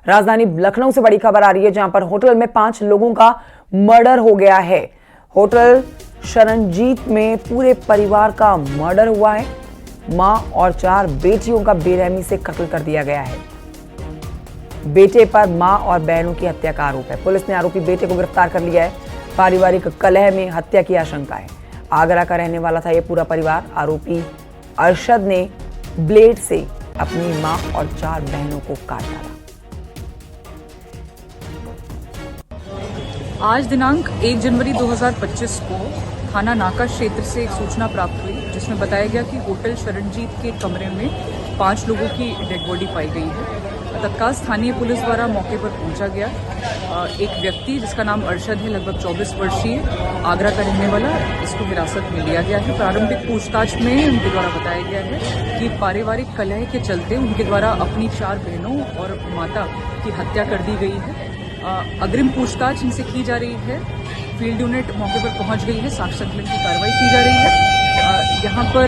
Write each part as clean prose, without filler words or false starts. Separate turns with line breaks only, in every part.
राजधानी लखनऊ से बड़ी खबर आ रही है, जहां पर होटल में 5 लोगों का मर्डर हो गया है। होटल शरणजीत में पूरे परिवार का मर्डर हुआ है। मां और 4 बेटियों का बेरहमी से कत्ल कर दिया गया है। बेटे पर मां और बहनों की हत्या का आरोप है। पुलिस ने आरोपी बेटे को गिरफ्तार कर लिया है। पारिवारिक कलह में हत्या की आशंका है। आगरा का रहने वाला था यह पूरा परिवार। आरोपी अरशद ने ब्लेड से अपनी मां और 4 बहनों को काट डाला।
आज दिनांक 1 जनवरी 2025 को थाना नाका क्षेत्र से एक सूचना प्राप्त हुई, जिसमें बताया गया कि होटल शरणजीत के कमरे में 5 लोगों की डेड बॉडी पाई गई है। तत्काल स्थानीय पुलिस द्वारा मौके पर पहुंचा गया। एक व्यक्ति जिसका नाम अरशद है, लगभग 24 वर्षीय, आगरा का रहने वाला, इसको हिरासत में लिया गया है। प्रारंभिक पूछताछ में उनके द्वारा बताया गया है कि पारिवारिक कलह के चलते उनके द्वारा अपनी 4 बहनों और माता की हत्या कर दी गई है। अग्रिम पूछताछ इनसे की जा रही है। फील्ड यूनिट मौके पर पहुंच गई है। साक्ष्य संकलन की कार्रवाई की जा रही है। यहाँ पर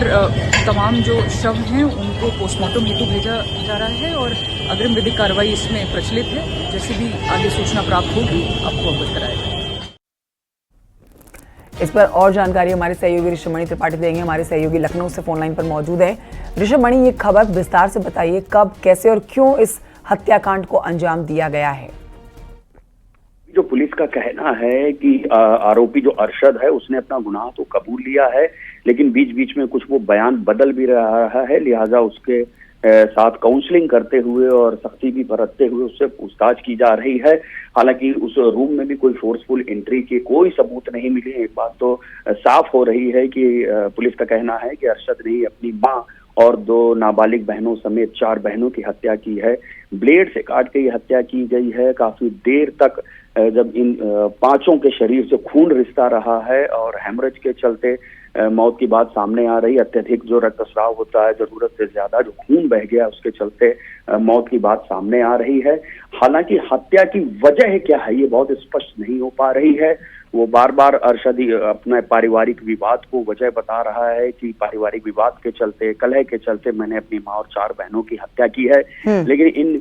तमाम जो शव हैं उनको पोस्टमार्टम हेतु भेजा जा रहा है और अग्रिम विधिक कार्रवाई इसमें प्रचलित है। जैसे भी आगे सूचना प्राप्त होगी आपको अवगत कराएगा।
इस पर और जानकारी हमारे सहयोगी ऋषभमणि त्रिपाठी देंगे। हमारे सहयोगी लखनऊ से फोन लाइन पर मौजूद है। ऋषभमणि, ये खबर विस्तार से बताइए, कब, कैसे और क्यों इस हत्याकांड को अंजाम दिया गया है?
जो पुलिस का कहना है कि आरोपी जो अरशद है उसने अपना गुनाह तो कबूल लिया है, लेकिन बीच बीच में कुछ वो बयान बदल भी रहा है। लिहाजा उसके साथ काउंसलिंग करते हुए और सख्ती भी बरतते हुए उससे पूछताछ की जा रही है। हालांकि उस रूम में भी कोई फोर्सफुल एंट्री के कोई सबूत नहीं मिले। एक बात तो साफ हो रही है कि पुलिस का कहना है कि अरशद ने अपनी मां और 2 नाबालिग बहनों समेत 4 बहनों की हत्या की है। ब्लेड से काट के ये हत्या की गई है। काफी देर तक जब इन 5 के शरीर से खून रिसता रहा है और हेमरेज के चलते मौत की बात सामने आ रही है। अत्यधिक जो रक्तस्राव होता है, जरूरत से ज्यादा जो खून बह गया, उसके चलते मौत की बात सामने आ रही है। हालांकि हत्या की वजह क्या है ये बहुत स्पष्ट नहीं हो पा रही है। वो बार बार अरशद अपने पारिवारिक विवाद को वजह बता रहा है कि पारिवारिक विवाद के चलते, कलह के चलते मैंने अपनी मां और 4 बहनों की हत्या की है। लेकिन इन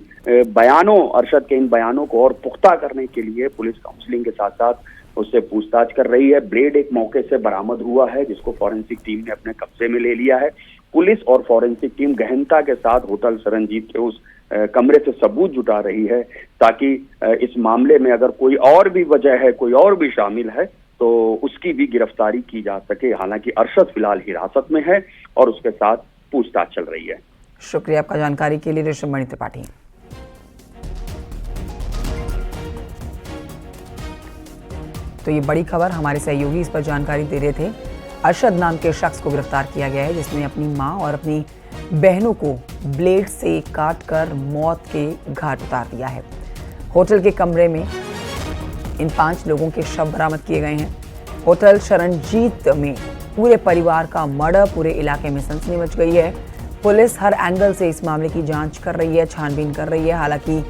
बयानों, अरशद के इन बयानों को और पुख्ता करने के लिए पुलिस काउंसलिंग के साथ साथ उससे पूछताछ कर रही है। ब्लेड एक मौके से बरामद हुआ है, जिसको फॉरेंसिक टीम ने अपने कब्जे में ले लिया है। पुलिस और फॉरेंसिक टीम गहनता के साथ होटल शरणजीत के उस कमरे से सबूत जुटा रही है, ताकि इस मामले में अगर कोई और भी वजह है, कोई और भी शामिल है, तो उसकी भी गिरफ्तारी की जा सके। हालांकि अरशद फिलहाल हिरासत में है और उसके साथ पूछताछ चल रही है।
शुक्रिया आपका जानकारी के लिए ऋषभमणि त्रिपाठी। तो ये बड़ी खबर, हमारे सहयोगी इस पर जानकारी दे रहे थे। अरशद नाम के शख्स को गिरफ्तार किया गया है, जिसने अपनी मां और अपनी बहनों को ब्लेड से काटकर मौत के घाट उतार दिया है। होटल के कमरे में इन 5 लोगों के शव बरामद किए गए हैं। होटल शरणजीत में पूरे परिवार का मर्डर, पूरे इलाके में सनसनी मच गई है। पुलिस हर एंगल से इस मामले की जांच कर रही है, छानबीन कर रही है। हालांकि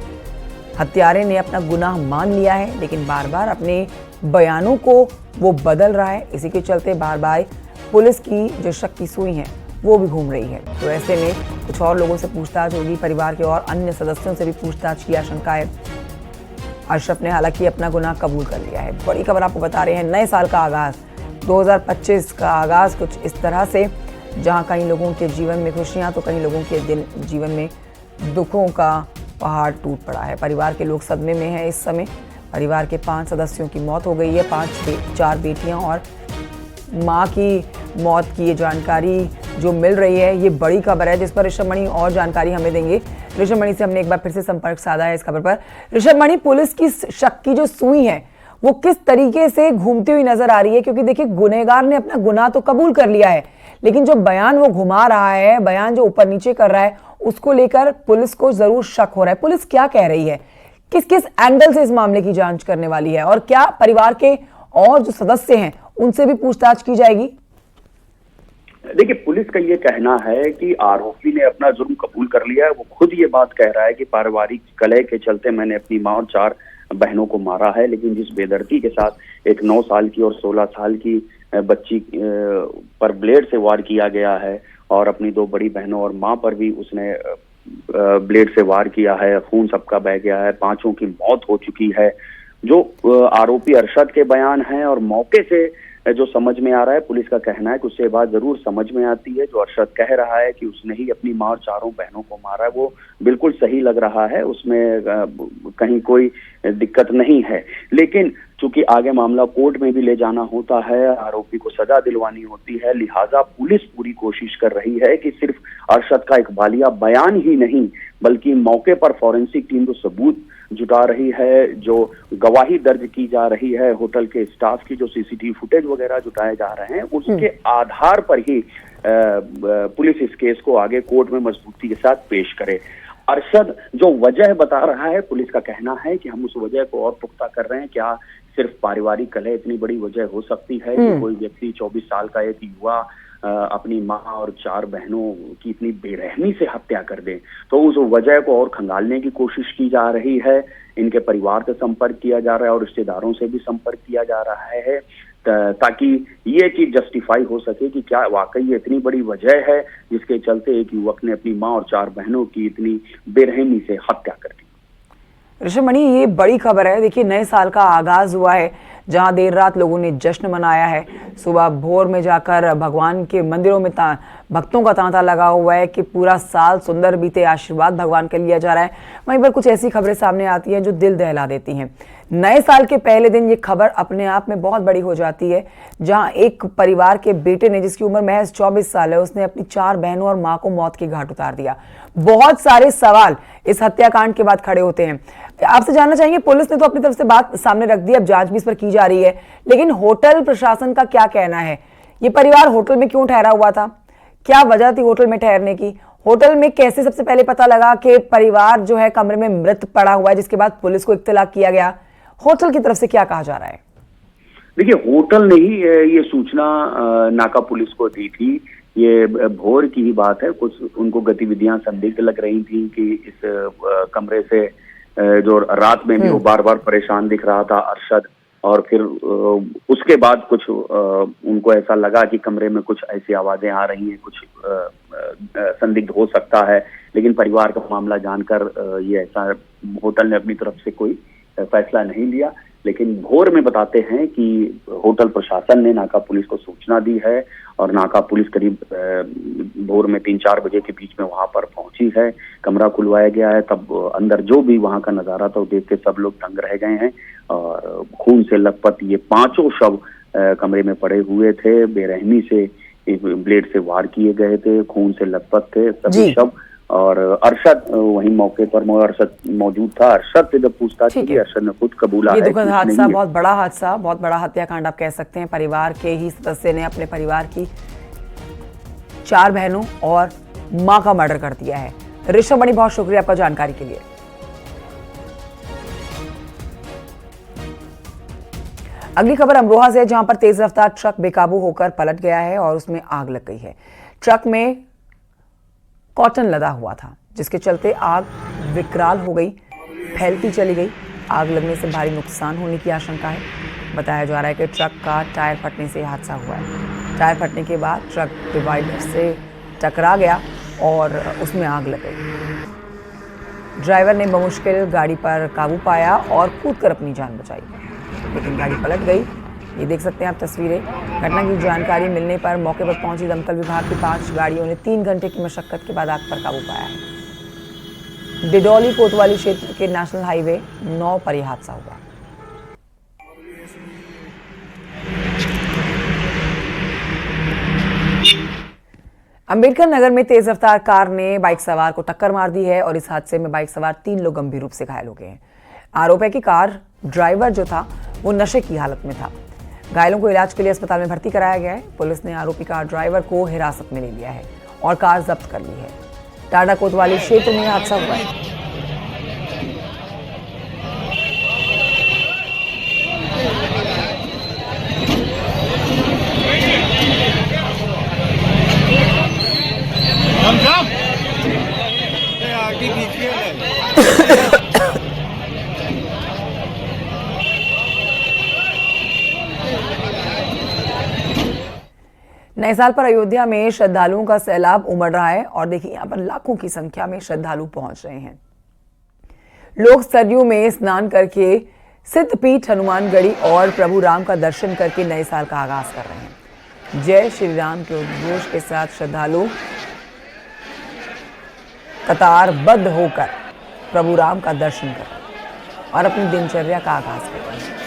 हत्यारे ने अपना गुनाह मान लिया है, लेकिन बार बार अपने बयानों को वो बदल रहा है। इसी के चलते बार बार पुलिस की जो शक की सुई है वो भी घूम रही है। तो ऐसे में कुछ और लोगों से पूछताछ होगी, परिवार के और अन्य सदस्यों से भी पूछताछ की आशंका है। अशरफ ने हालांकि अपना गुनाह कबूल कर लिया है। बड़ी खबर आपको बता रहे हैं, नए साल का आगाज, 2025 का आगाज कुछ इस तरह से, जहां कई लोगों के जीवन में खुशियां तो कई लोगों के जीवन में दुखों का पहाड़ टूट पड़ा है। परिवार के लोग सदमे में हैं इस समय। परिवार के 5 सदस्यों की मौत हो गई है। 4 बेटियां और मां की मौत की ये जानकारी जो मिल रही है, ये बड़ी खबर है, जिस पर ऋषभमणि और जानकारी हमें देंगे। ऋषभमणि से हमने एक बार फिर से संपर्क साधा है इस खबर पर। ऋषभमणि, पुलिस की शक की जो सुई है वो किस तरीके से घूमती हुई नजर आ रही है? क्योंकि देखिए, गुनहगार ने अपना गुनाह तो कबूल कर लिया है, लेकिन जो बयान वो घुमा रहा है, बयान जो ऊपर नीचे कर रहा है, उसको लेकर पुलिस को जरूर शक हो रहा है। पुलिस क्या कह रही है, किस किस एंगल से इस मामले की जांच करने वाली है, और क्या परिवार के और जो सदस्य हैं उनसे भी पूछताछ की जाएगी?
देखिए, पुलिस का ये कहना है कि आरोपी ने अपना जुर्म कबूल कर लिया है। वो खुद ये बात कह रहा है कि पारिवारिक कलह के चलते मैंने अपनी मां और 4 बहनों को मारा है। लेकिन जिस बेदर्दी के साथ एक 9 साल की और 16 साल की बच्ची पर ब्लेड से वार किया गया है और अपनी 2 बड़ी बहनों और मां पर भी उसने ब्लेड से वार किया है, खून सबका बह गया है, 5 की मौत हो चुकी है। जो आरोपी अरशद के बयान हैं और मौके से जो समझ में आ रहा है, पुलिस का कहना है कि उससे बात जरूर समझ में आती है। जो अरशद कह रहा है कि उसने ही अपनी मां और 4 बहनों को मारा है, वो बिल्कुल सही लग रहा है, उसमें कहीं कोई दिक्कत नहीं है। लेकिन चूंकि आगे मामला कोर्ट में भी ले जाना होता है, आरोपी को सजा दिलवानी होती है, लिहाजा पुलिस पूरी कोशिश कर रही है कि सिर्फ अरशद का इकबालिया बयान ही नहीं, बल्कि मौके पर फॉरेंसिक टीम जो सबूत जुटा रही है, जो गवाही दर्ज की जा रही है, होटल के स्टाफ की जो सीसीटीवी फुटेज वगैरह जुटाए जा रहे हैं, उसके आधार पर ही पुलिस इस केस को आगे कोर्ट में मजबूती के साथ पेश करे। अरशद जो वजह बता रहा है, पुलिस का कहना है कि हम उस वजह को और पुख्ता कर रहे हैं। क्या सिर्फ पारिवारिक कलह इतनी बड़ी वजह हो सकती है कि कोई व्यक्ति 24 साल का एक युवा अपनी मां और 4 बहनों की इतनी बेरहमी से हत्या कर दे? तो उस वजह को और खंगालने की कोशिश की जा रही है। इनके परिवार से संपर्क किया जा रहा है और रिश्तेदारों से भी संपर्क किया जा रहा है, ताकि ये चीज जस्टिफाई हो सके कि क्या वाकई ये इतनी बड़ी वजह है जिसके चलते एक युवक ने अपनी मां और 4 बहनों की इतनी बेरहमी से हत्या कर दी।
ऋषभ मणि, ये बड़ी खबर है। देखिए, नए साल का आगाज हुआ है, जहां देर रात लोगों ने जश्न मनाया है। सुबह भोर में जाकर भगवान के मंदिरों में भक्तों का तांता लगा हुआ है कि पूरा साल सुंदर बीते, आशीर्वाद भगवान का लिया जा रहा है। वहीं पर कुछ ऐसी खबरें सामने आती हैं जो दिल दहला देती हैं। नए साल के पहले दिन ये खबर अपने आप में बहुत बड़ी हो जाती है, जहां एक परिवार के बेटे ने, जिसकी उम्र महज 24 साल है, उसने अपनी 4 बहनों और मां को मौत के घाट उतार दिया। बहुत सारे सवाल इस हत्याकांड के बाद खड़े होते हैं। आपसे जानना चाहेंगे, पुलिस ने तो अपनी तरफ से बात सामने रख दी, अब जांच भी इस पर की जा रही है, लेकिन होटल प्रशासन का क्या कहना है? ये परिवार होटल में क्यों ठहरा हुआ था? क्या वजह थी होटल में ठहरने की? होटल में कैसे सबसे पहले पता लगा कि परिवार जो है कमरे में मृत पड़ा हुआ है, जिसके बाद पुलिस को इत्तला किया गया? होटल की तरफ से क्या कहा जा रहा है?
देखिए, होटल ने ही ये सूचना नाका पुलिस को दी थी। ये भोर की ही बात है। कुछ उनको गतिविधियां संदिग्ध लग रही थी कि इस कमरे से जो रात में भी वो बार बार परेशान दिख रहा था अरशद, और फिर उसके बाद कुछ उनको ऐसा लगा कि कमरे में कुछ ऐसी आवाजें आ रही हैं, कुछ संदिग्ध हो सकता है। लेकिन परिवार का मामला जानकर ये ऐसा होटल ने अपनी तरफ से कोई फैसला नहीं लिया। लेकिन भोर में बताते हैं कि होटल प्रशासन ने नाका पुलिस को सूचना दी है और नाका पुलिस करीब भोर में 3-4 बजे के बीच में वहां पर पहुंची है। कमरा खुलवाया गया है। तब अंदर जो भी वहां का नजारा था वो देख के सब लोग दंग रह गए हैं। और खून से लथपथ ये 5 शव कमरे में पड़े हुए थे। बेरहमी से ब्लेड से वार किए गए थे, खून से लथपथ थे सभी शव। और अरशद वहीं मौके पर अरशद मौजूद था। अरशद से जब पूछताछ की, अरशद ने खुद कबूला है।
ये दुखद हादसा, बहुत बड़ा हादसा, बहुत बड़ा हत्याकांड आप कह सकते हैं। परिवार के ही सदस्य ने अपने परिवार की 4 बहनों और मां का मर्डर कर दिया है। ऋषभ मणि, बहुत शुक्रिया आपका जानकारी के लिए। अगली खबर अमरोहा से, जहां पर तेज रफ्तार ट्रक बेकाबू होकर पलट गया है और उसमें आग लग गई है। ट्रक में कॉटन लदा हुआ था, जिसके चलते आग विकराल हो गई, फैलती चली गई। आग लगने से भारी नुकसान होने की आशंका है। बताया जा रहा है कि ट्रक का टायर फटने से हादसा हुआ है। टायर फटने के बाद ट्रक डिवाइडर से टकरा गया और उसमें आग लग गई। ड्राइवर ने बमुश्किल गाड़ी पर काबू पाया और कूदकर अपनी जान बचाई, लेकिन गाड़ी पलट गई। ये देख सकते हैं आप तस्वीरें। घटना की जानकारी मिलने पर मौके पर पहुंची दमकल विभाग की 5 गाड़ियों ने 3 घंटे की मशक्कत के बाद आग पर काबू पाया है। डिडौली कोतवाली क्षेत्र के नेशनल हाईवे 9 पर यह हादसा हुआ। अंबेडकर नगर में तेज रफ्तार कार ने बाइक सवार को टक्कर मार दी है और इस हादसे में बाइक सवार 3 लोग गंभीर रूप से घायल हो गए हैं। आरोप है कि कार ड्राइवर जो था वो नशे की हालत में था। घायलों को इलाज के लिए अस्पताल में भर्ती कराया गया है। पुलिस ने आरोपी कार ड्राइवर को हिरासत में ले लिया है और कार जब्त कर ली है। टाडा कोतवाली क्षेत्र में हादसा हुआ है। नए साल पर अयोध्या में श्रद्धालुओं का सैलाब उमड़ रहा है और देखिए यहाँ पर लाखों की संख्या में श्रद्धालु पहुंच रहे हैं। लोग सरयू में स्नान करके सिद्धपीठ हनुमानगढ़ी और प्रभु राम का दर्शन करके नए साल का आगाज कर रहे हैं। जय श्री राम के उद्घोष के साथ श्रद्धालु कतारबद्ध होकर प्रभु राम का दर्शन कर रहे हैं और अपनी दिनचर्या का आगाज कर रहे हैं।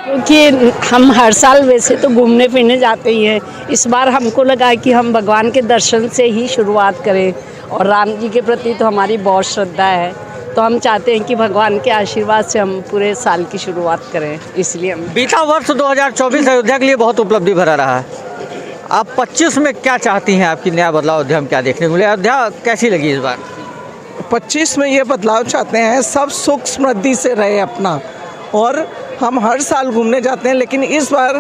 क्योंकि हम हर साल वैसे तो घूमने फिरने जाते ही हैं, इस बार हमको लगा कि हम भगवान के दर्शन से ही शुरुआत करें और राम जी के प्रति तो हमारी बहुत श्रद्धा है, तो हम चाहते हैं कि भगवान के आशीर्वाद से हम पूरे साल की शुरुआत करें। इसलिए हम
बीता वर्ष 2024 अयोध्या के लिए बहुत उपलब्धि भरा रहा है। आप 25 में क्या चाहती हैं, आपकी नया बदलाव अयोध्या में क्या देखने को मिले, अयोध्या कैसी लगी इस बार?
25 में ये बदलाव चाहते हैं, सब सुख समृद्धि से रहे अपना, और हम हर साल घूमने जाते हैं, लेकिन इस बार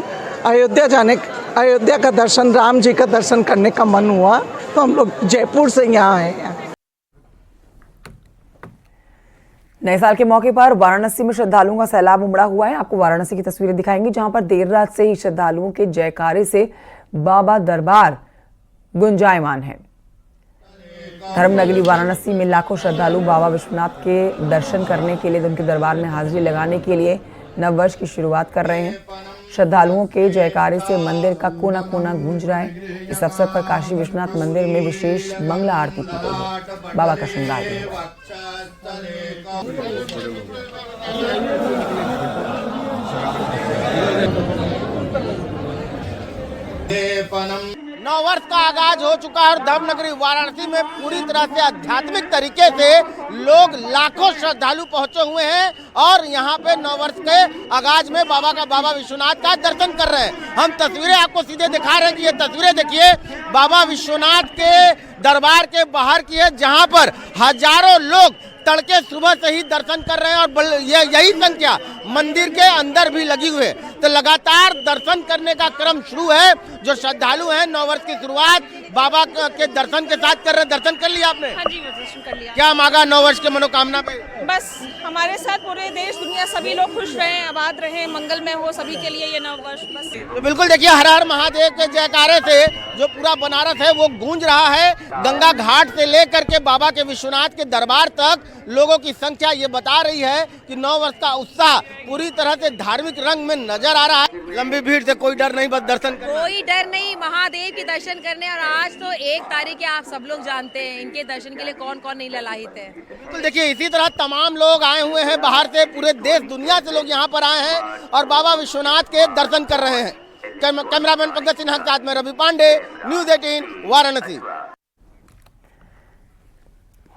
अयोध्या का दर्शन, राम जी का दर्शन करने का मन हुआ, तो हम लोग जयपुर से यहाँ आए हैं।
नए साल के मौके पर वाराणसी में श्रद्धालुओं का सैलाब उमड़ा हुआ है। आपको वाराणसी की तस्वीरें दिखाएंगे, जहां पर देर रात से ही श्रद्धालुओं के जयकारे से बाबा दरबार गुंजायमान है। धर्मनगरी वाराणसी में लाखों श्रद्धालु बाबा विश्वनाथ के दर्शन करने के लिए, उनके दरबार में हाजिरी लगाने के लिए नववर्ष की शुरुआत कर रहे हैं। श्रद्धालुओं के जयकारे से मंदिर का कोना कोना गूंज रहा है। इस अवसर पर काशी विश्वनाथ मंदिर में विशेष मंगला आरती की गई है। बाबा का श्रृंगार भी हुआ।
नववर्ष का आगाज हो चुका है और धर्मनगरी वाराणसी में पूरी तरह से आध्यात्मिक तरीके से लोग लाखों श्रद्धालु पहुंचे हुए हैं और यहाँ पे नववर्ष के आगाज में बाबा विश्वनाथ का दर्शन कर रहे हैं। हम तस्वीरें आपको सीधे दिखा रहे हैं कि ये तस्वीरें देखिए बाबा विश्वनाथ के दरबार के बाहर की है, जहाँ पर हजारों लोग तड़के सुबह से ही दर्शन कर रहे हैं और यही संख्या मंदिर के अंदर भी लगी हुई है। तो लगातार दर्शन करने का क्रम शुरू है। जो श्रद्धालु हैं नववर्ष की शुरुआत बाबा के दर्शन के साथ कर रहे हैं। दर्शन कर लिया आपने?
हाँ जी, दर्शन कर लिया।
क्या मांगा नववर्ष के मनोकामना पे?
बस हमारे साथ पूरे देश दुनिया सभी लोग खुश रहें, आबाद रहें, मंगलमय हो सभी के लिए ये नववर्ष। बस
तो बिल्कुल देखिए, हर हर महादेव के जयकारे से जो पूरा बनारस है वो गूंज रहा है। गंगा घाट से लेकर के बाबा के विश्वनाथ के दरबार तक लोगों की संख्या ये बता रही है कि नववर्ष का उत्साह पूरी तरह से धार्मिक रंग में नजर आ रहा है। लंबी भीड़ से कोई डर नहीं, बस दर्शन करना।
कोई डर नहीं, महादेव के दर्शन करने। और आज तो 1 तारीख है, आप सब लोग जानते हैं इनके दर्शन के लिए कौन कौन नहीं ललायित है।
बिल्कुल देखिए, इसी तरह तमाम लोग आए हुए हैं बाहर से, पूरे देश दुनिया से लोग यहाँ पर आए हैं और बाबा विश्वनाथ के दर्शन कर रहे हैं। कैमरामैन पंकज सिन्हा के साथ में रवि पांडे, न्यूज़ 18 वाराणसी।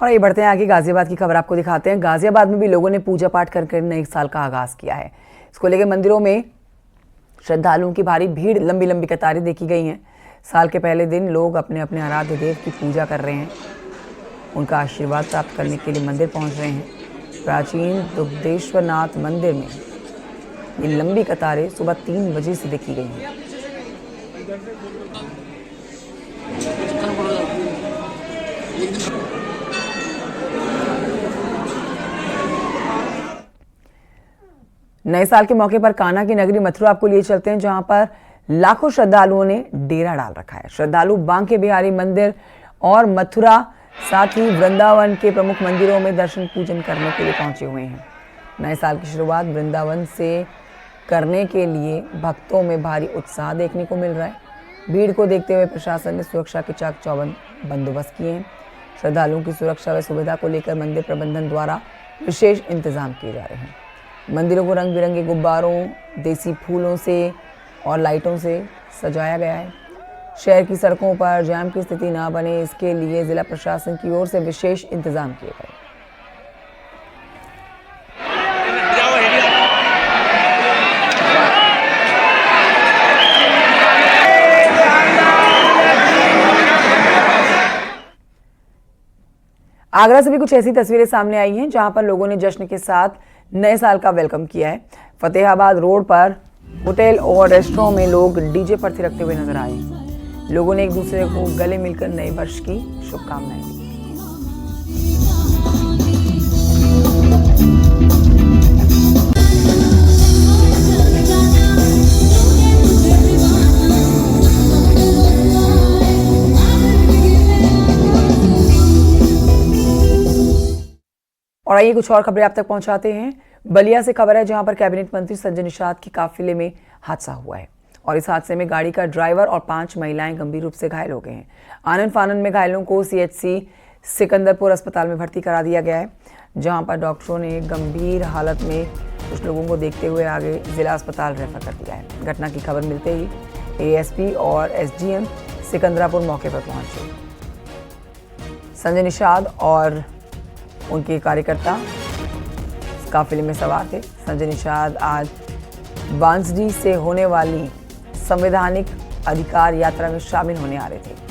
और ये बढ़ते हैं आगे, गाजियाबाद की खबर आपको दिखाते हैं। गाजियाबाद में भी लोगों ने पूजा पाठ कर नए साल का आगाज किया है। इसको लेकर मंदिरों में श्रद्धालुओं की भारी भीड़, लंबी लंबी कतारें देखी गई हैं। साल के पहले दिन लोग अपने अपने आराध्य देव की पूजा कर रहे हैं, उनका आशीर्वाद प्राप्त करने के लिए मंदिर पहुंच रहे हैं। प्राचीन दुग्धेश्वरनाथ मंदिर में ये लंबी कतारें सुबह 3 बजे से देखी गई हैं। नए साल के मौके पर कान्हा की नगरी मथुरा आपको लिए चलते हैं, जहां पर लाखों श्रद्धालुओं ने डेरा डाल रखा है। श्रद्धालु बांके बिहारी मंदिर और मथुरा, साथ ही वृंदावन के प्रमुख मंदिरों में दर्शन पूजन करने के लिए पहुंचे हुए हैं। नए साल की शुरुआत वृंदावन से करने के लिए भक्तों में भारी उत्साह देखने को मिल रहा है। भीड़ को देखते हुए प्रशासन ने सुरक्षा के चाक चौबंद बंदोबस्त किए हैं। श्रद्धालुओं की सुरक्षा व सुविधा को लेकर मंदिर प्रबंधन द्वारा विशेष इंतजाम किए जा रहे हैं। मंदिरों को रंग बिरंगे गुब्बारों, देसी फूलों से और लाइटों से सजाया गया है। शहर की सड़कों पर जाम की स्थिति ना बने, इसके लिए जिला प्रशासन की ओर से विशेष इंतजाम किए गए। आगरा से भी कुछ ऐसी तस्वीरें सामने आई हैं, जहां पर लोगों ने जश्न के साथ नए साल का वेलकम किया है। फतेहाबाद रोड पर होटल और रेस्टोरेंट में लोग डीजे पर थिरकते हुए नजर आए। लोगों ने एक दूसरे को गले मिलकर नए वर्ष की शुभकामनाएं दी। और आइए कुछ और खबरें आप तक पहुंचाते हैं। बलिया से खबर है, जहां पर कैबिनेट मंत्री संजय निषाद के काफिले में हादसा हुआ है और इस हादसे में गाड़ी का ड्राइवर और 5 महिलाएं गंभीर रूप से घायल हो गए हैं। आनन फानन में घायलों को CHC सिकंदरपुर अस्पताल में भर्ती करा दिया गया है, जहां पर डॉक्टरों ने गंभीर हालत में कुछ लोगों को देखते हुए आगे जिला अस्पताल रेफर कर दिया है। घटना की खबर मिलते ही ASP और SGM सिकंदरापुर मौके पर पहुंचे। संजय निषाद और उनके कार्यकर्ता काफिले में सवार थे। संजय निषाद आज बांसडी से होने वाली संवैधानिक अधिकार यात्रा में शामिल होने आ रहे थे।